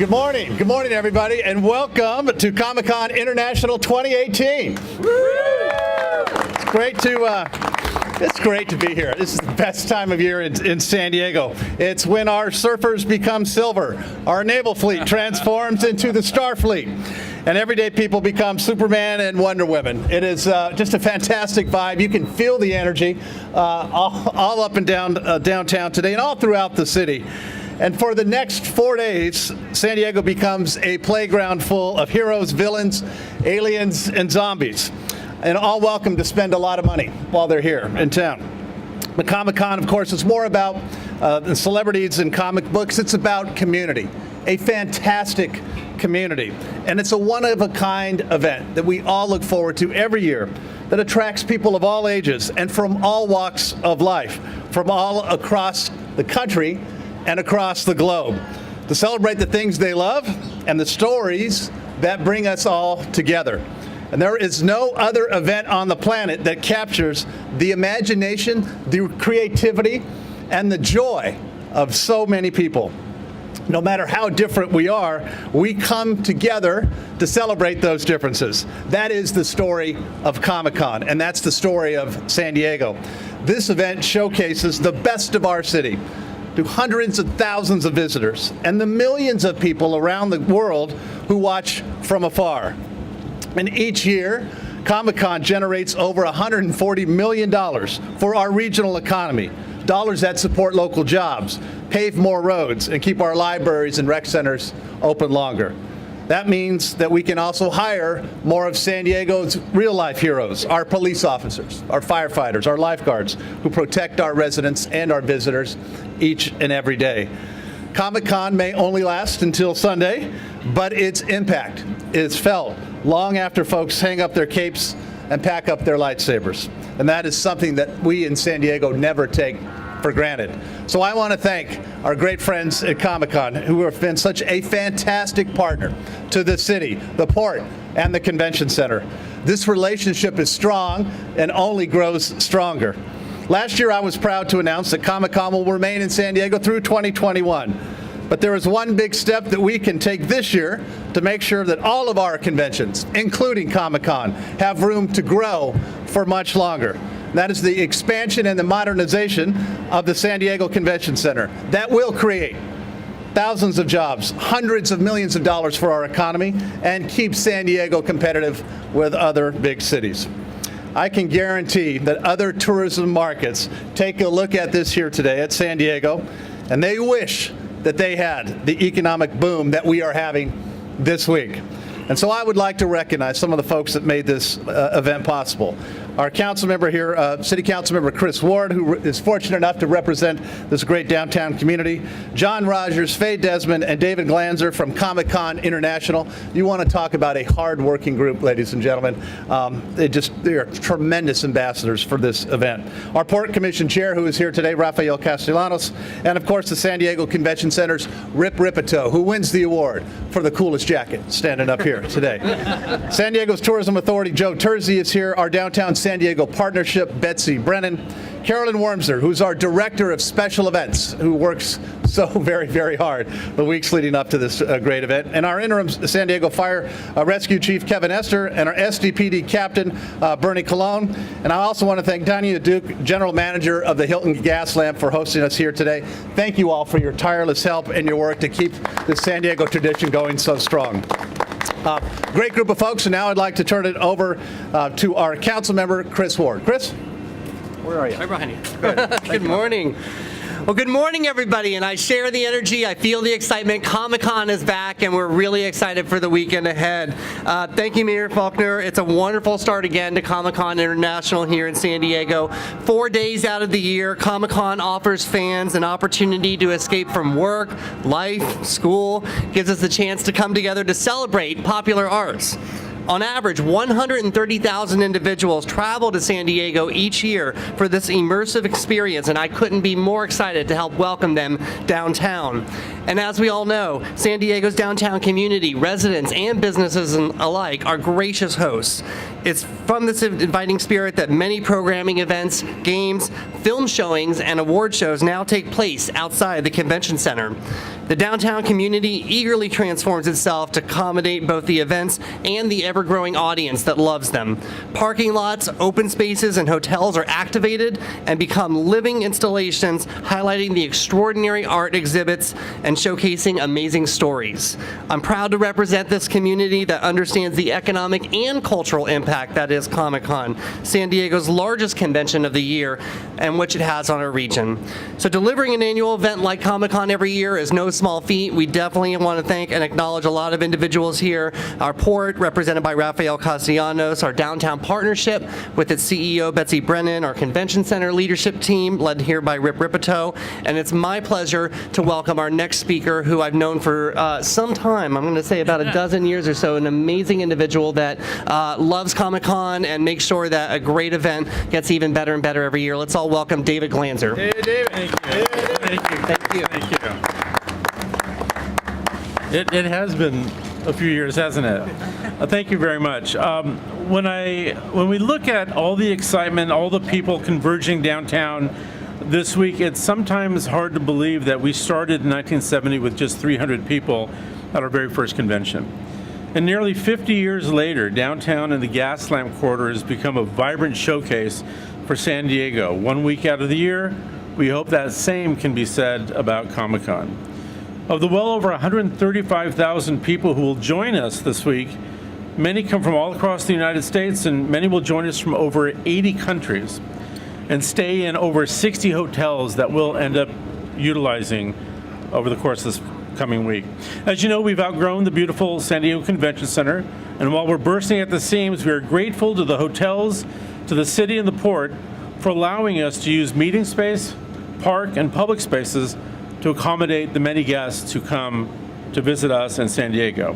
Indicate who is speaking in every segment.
Speaker 1: Good morning. Good morning, everybody, and welcome to Comic-Con International 2018. It's great to be here. This is the best time of year in San Diego. It's when our surfers become silver, our naval fleet transforms into the Star Fleet, and everyday people become Superman and Wonder Woman. It is just a fantastic vibe. You can feel the energy all up and down downtown today and all throughout the city. And for the next 4 days, San Diego becomes a playground full of heroes, villains, aliens, and zombies. And all welcome to spend a lot of money while they're here in town. The Comic-Con, of course, is more about the celebrities and comic books. It's about community, a fantastic community. And it's a one-of-a-kind event that we all look forward to every year that attracts people of all ages and from all walks of life, from all across the country and across the globe, to celebrate the things they love and the stories that bring us all together. And there is no other event on the planet that captures the imagination, the creativity, and the joy of so many people. No matter how different we are, we come together to celebrate those differences. That is the story of Comic-Con, and that's the story of San Diego. This event showcases the best of our city to hundreds of thousands of visitors and the millions of people around the world who watch from afar. And each year, Comic-Con generates over $140 million for our regional economy, dollars that support local jobs, pave more roads, and keep our libraries and rec centers open longer. That means that we can also hire more of San Diego's real-life heroes, our police officers, our firefighters, our lifeguards, who protect our residents and our visitors each and every day. Comic-Con may only last until Sunday, but its impact is felt long after folks hang up their capes and pack up their lightsabers. And that is something that we in San Diego never take for granted. So I want to thank our great friends at Comic-Con who have been such a fantastic partner to the city, the port, and the convention center. This relationship is strong and only grows stronger. Last year I was proud to announce that Comic-Con will remain in San Diego through 2021. But there is one big step that we can take this year to make sure that all of our conventions, including Comic-Con, have room to grow for much longer. That is the expansion and the modernization of the San Diego Convention Center. That will create thousands of jobs, hundreds of millions of dollars for our economy, and keep San Diego competitive with other big cities. I can guarantee that other tourism markets take a look at this here today at San Diego, and they wish that they had the economic boom that we are having this week. And so I would like to recognize some of the folks that made this event possible. Our council member here, City Council Member Chris Ward, who is fortunate enough to represent this great downtown community. John Rogers, Faye Desmond, and David Glanzer from Comic-Con International. You want to talk about a hard-working group, ladies and gentlemen. They are tremendous ambassadors for this event. Our Port Commission Chair, who is here today, Rafael Castellanos, and of course the San Diego Convention Center's Rip Ripito, who wins the award for the coolest jacket, standing up here today. San Diego's Tourism Authority, Joe Terzi, is here. Our Downtown San Diego Partnership, Betsy Brennan. Carolyn Wormser, who's our Director of Special Events, who works so very, very hard the weeks leading up to this great event. And our interim San Diego Fire Rescue Chief, Kevin Esther, and our SDPD Captain, Bernie Colon. And I also want to thank Tanya Duke, General Manager of the Hilton Gas Lamp, for hosting us here today. Thank you all for your tireless help and your work to keep the San Diego tradition going so strong. Great group of folks, and now I'd like to turn it over to our council member, Chris Ward. Chris, where are you?
Speaker 2: Right behind you.
Speaker 1: Good
Speaker 2: morning. Well, good morning, everybody, and I share the energy. I feel the excitement. Comic-Con is back, and we're really excited for the weekend ahead. Thank you, Mayor Faulconer. It's a wonderful start again to Comic-Con International here in San Diego. 4 days out of the year, Comic-Con offers fans an opportunity to escape from work, life, school, gives us the chance to come together to celebrate popular arts. On average, 130,000 individuals travel to San Diego each year for this immersive experience, and I couldn't be more excited to help welcome them downtown. And as we all know, San Diego's downtown community, residents and businesses alike are gracious hosts. It's from this inviting spirit that many programming events, games, film showings, and award shows now take place outside the convention center. The downtown community eagerly transforms itself to accommodate both the events and the ever-growing audience that loves them. Parking lots, open spaces, and hotels are activated and become living installations highlighting the extraordinary art exhibits and showcasing amazing stories. I'm proud to represent this community that understands the economic and cultural impact that is Comic-Con, San Diego's largest convention of the year, and which it has on our region. So delivering an annual event like Comic-Con every year is no small feat. We definitely want to thank and acknowledge a lot of individuals here. Our port, represented by Rafael Castellanos, our downtown partnership with its CEO, Betsy Brennan, our convention center leadership team, led here by Rip Ripito, and it's my pleasure to welcome our next speaker, who I've known for some time, I'm going to say about a dozen years or so, an amazing individual that loves Comic-Con and makes sure that a great event gets even better and better every year. Let's all welcome David Glanzer.
Speaker 3: Hey, David. Thank you.
Speaker 2: Thank you.
Speaker 3: Thank you. It has been a few years, hasn't it? Thank you very much. When we look at all the excitement, all the people converging downtown this week, it's sometimes hard to believe that we started in 1970 with just 300 people at our very first convention. And nearly 50 years later, downtown in the Gaslamp Quarter has become a vibrant showcase for San Diego. 1 week out of the year, we hope that same can be said about Comic-Con. Of the well over 135,000 people who will join us this week, many come from all across the United States, and many will join us from over 80 countries and stay in over 60 hotels that we'll end up utilizing over the course of this coming week. As you know, we've outgrown the beautiful San Diego Convention Center, and while we're bursting at the seams, we are grateful to the hotels, to the city and the port for allowing us to use meeting space, park, and public spaces to accommodate the many guests who come to visit us in San Diego.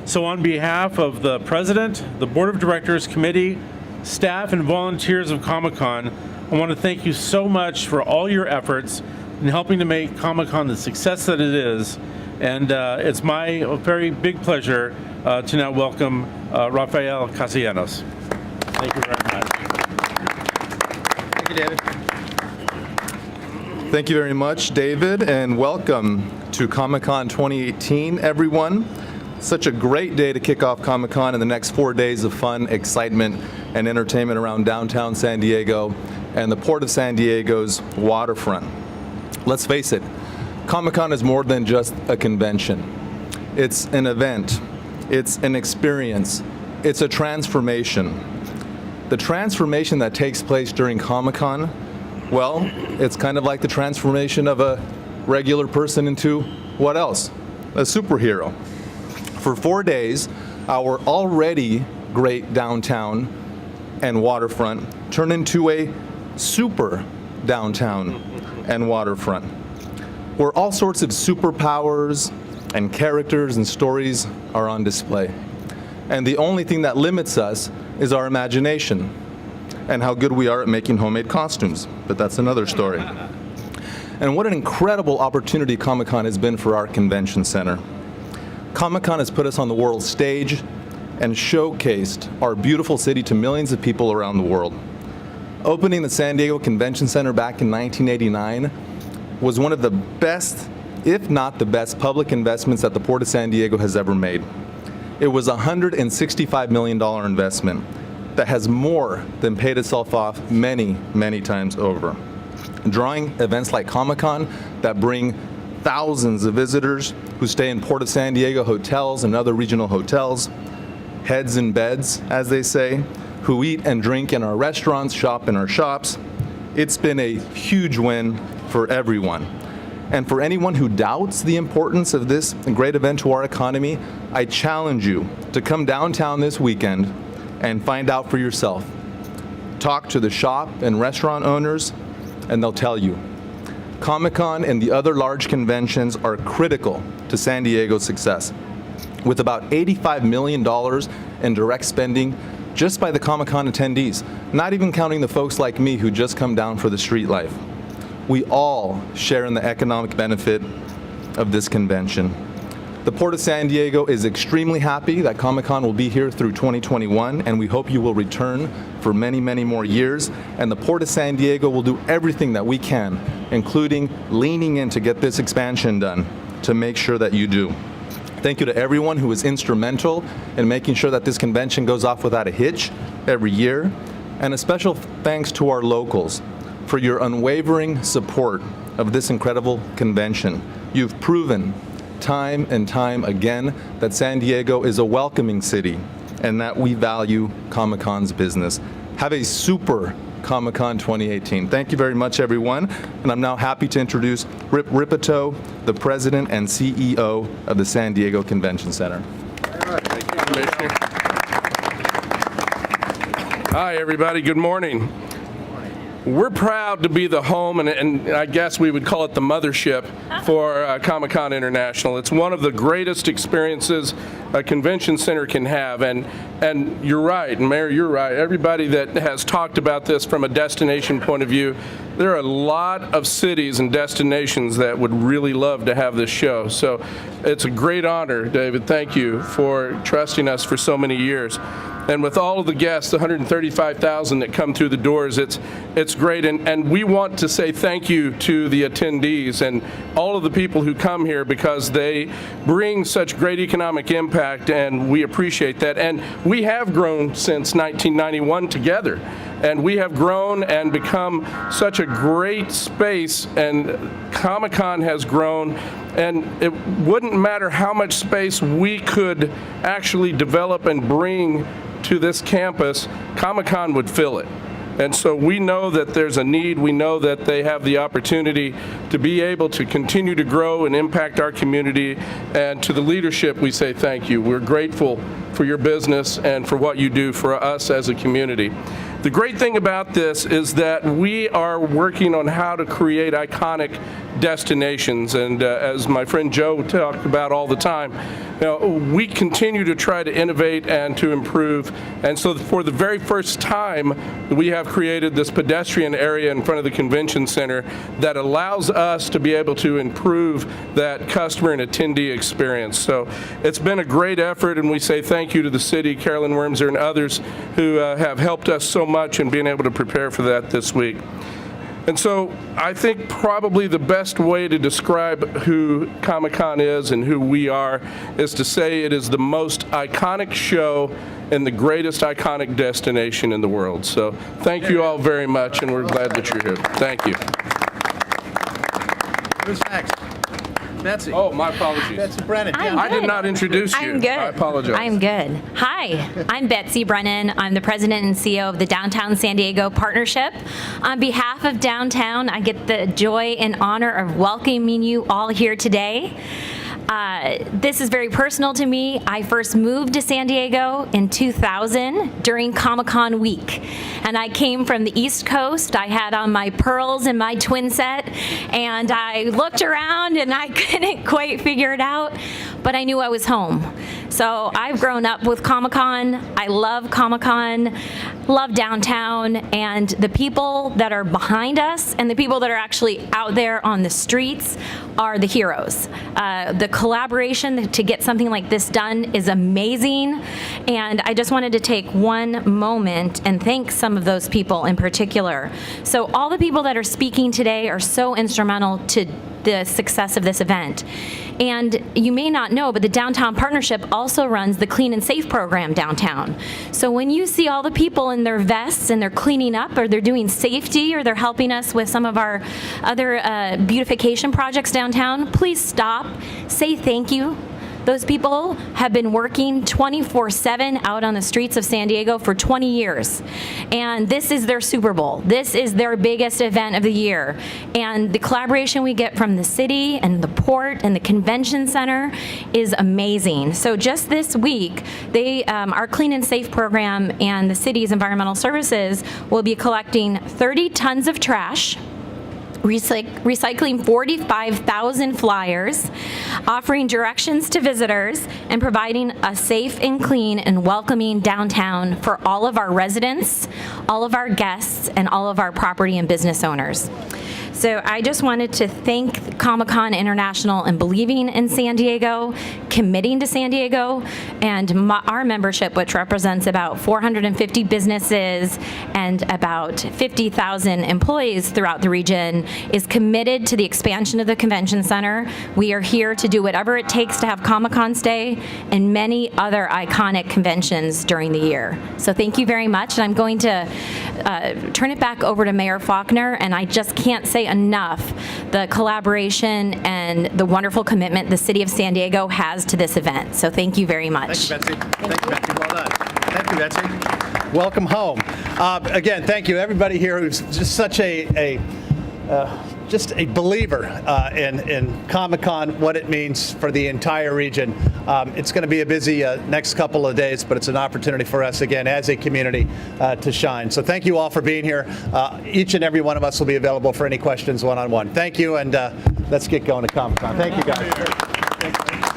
Speaker 3: So on behalf of the President, the Board of Directors, Committee, staff, and volunteers of Comic-Con, I want to thank you so much for all your efforts in helping to make Comic-Con the success that it is. And it's my very big pleasure to now welcome Rafael Castellanos. Thank you very much.
Speaker 2: Thank you, David.
Speaker 4: Thank you very much, David, and welcome to Comic-Con 2018, everyone. Such a great day to kick off Comic-Con and the next 4 days of fun, excitement, and entertainment around downtown San Diego and the Port of San Diego's waterfront. Let's face it, Comic-Con is more than just a convention. It's an event. It's an experience. It's a transformation. The transformation that takes place during Comic-Con, well, it's kind of like the transformation of a regular person into what else? A superhero. For 4 days, our already great downtown and waterfront turn into a super downtown and waterfront, where all sorts of superpowers and characters and stories are on display. And the only thing that limits us is our imagination and how good we are at making homemade costumes, but that's another story. And what an incredible opportunity Comic-Con has been for our convention center. Comic-Con has put us on the world stage and showcased our beautiful city to millions of people around the world. Opening the San Diego Convention Center back in 1989 was one of the best, if not the best, public investments that the Port of San Diego has ever made. It was a $165 million investment that has more than paid itself off many, many times over. Drawing events like Comic-Con that bring thousands of visitors who stay in Port of San Diego hotels and other regional hotels, heads in beds, as they say, who eat and drink in our restaurants, shop in our shops. It's been a huge win for everyone. And for anyone who doubts the importance of this great event to our economy, I challenge you to come downtown this weekend and find out for yourself. Talk to the shop and restaurant owners, and they'll tell you. Comic-Con and the other large conventions are critical to San Diego's success, with about $85 million in direct spending just by the Comic-Con attendees, not even counting the folks like me who just come down for the street life. We all share in the economic benefit of this convention. The Port of San Diego is extremely happy that Comic-Con will be here through 2021, and we hope you will return for many, many more years. And the Port of San Diego will do everything that we can, including leaning in to get this expansion done, to make sure that you do. Thank you to everyone who is instrumental in making sure that this convention goes off without a hitch every year. And a special thanks to our locals for your unwavering support of this incredible convention. You've proven time and time again that San Diego is a welcoming city and that we value Comic-Con's business. Have a super Comic-Con 2018. Thank you very much, everyone. And I'm now happy to introduce Rip Ripito, the president and CEO of the San Diego Convention Center.
Speaker 5: All right, thank you, Commissioner. Hi, everybody. Good morning. We're proud to be the home, and I guess we would call it the mothership for Comic-Con International. It's one of the greatest experiences a convention center can have, and you're right, and Mayor, you're right. Everybody that has talked about this from a destination point of view, there are a lot of cities and destinations that would really love to have this show. So it's a great honor, David. Thank you for trusting us for so many years. And with all of the guests, the 135,000 that come through the doors, it's great. And we want to say thank you to the attendees and all of the people who come here because they bring such great economic impact, and we appreciate that. And we have grown since 1991 together. And we have grown and become such a great space, and Comic-Con has grown, and it wouldn't matter how much space we could actually develop and bring to this campus, Comic-Con would fill it. And so we know that there's a need. We know that they have the opportunity to be able to continue to grow and impact our community. And to the leadership, we say thank you. We're grateful for your business and for what you do for us as a community. The great thing about this is that we are working on how to create iconic destinations, and as my friend Joe talked about all the time, you know, we continue to try to innovate and to improve. And so for the very first time, we have created this pedestrian area in front of the convention center that allows us to be able to improve that customer and attendee experience. So it's been a great effort, and we say thank you to the city, Carolyn Wormser and others who have helped us so much in being able to prepare for that this week. And so I think probably the best way to describe who Comic-Con is and who we are is to say it is the most iconic show and the greatest iconic destination in the world. So thank you all very much, and we're glad that you're here. Thank you.
Speaker 1: Who's next? Betsy.
Speaker 5: Oh, my apologies.
Speaker 1: Betsy Brennan.
Speaker 6: I'm
Speaker 5: I did
Speaker 6: good.
Speaker 5: not introduce you.
Speaker 6: I'm good.
Speaker 5: I apologize.
Speaker 6: I'm good. Hi, I'm Betsy Brennan. I'm the president and CEO of the Downtown San Diego Partnership. On behalf of Downtown, I get the joy and honor of welcoming you all here today. This is very personal to me. I first moved to San Diego in 2000 during Comic-Con week. And I came from the East Coast. I had on my pearls and my twin set. And I looked around and I couldn't quite figure it out. But I knew I was home. So I've grown up with Comic-Con. I love Comic-Con, love downtown, and the people that are behind us and the people that are actually out there on the streets are the heroes. The collaboration to get something like this done is amazing, and I just wanted to take one moment and thank some of those people in particular. So all the people that are speaking today are so instrumental to the success of this event. And you may not know, but the Downtown Partnership also runs the Clean and Safe program downtown. So when you see all the people in their vests and they're cleaning up, or they're doing safety, or they're helping us with some of our other beautification projects downtown, please stop, say thank you. Those people have been working 24/7 out on the streets of San Diego for 20 years. And this is their Super Bowl. This is their biggest event of the year. And the collaboration we get from the city and the port and the convention center is amazing. So just this week, our Clean and Safe program and the city's environmental services will be collecting 30 tons of trash, recycling 45,000 flyers, offering directions to visitors, and providing a safe and clean and welcoming downtown for all of our residents, all of our guests, and all of our property and business owners. So I just wanted to thank Comic-Con International and believing in San Diego, committing to San Diego, and our membership, which represents about 450 businesses and about 50,000 employees throughout the region, is committed to the expansion of the convention center. We are here to do whatever it takes to have Comic-Con stay and many other iconic conventions during the year. So thank you very much, and I'm going to turn it back over to Mayor Faulconer, and I just can't say enough the collaboration and the wonderful commitment the City of San Diego has to this event. So thank you very much.
Speaker 1: Thank you, Betsy. Thank you, Betsy. Well done. Thank you, Betsy. Welcome home. Again, thank you, everybody here who's just such just a believer in Comic-Con, what it means for the entire region. It's going to be a busy next couple of days, but it's an opportunity for us, again, as a community to shine. So thank you all for being here. Each and every one of us will be available for any questions one-on-one. Thank you, and let's get going to Comic-Con. Thank you, guys.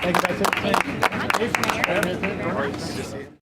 Speaker 1: Thank you, Betsy.
Speaker 6: Thank you very much, Mayor. Thank you very much.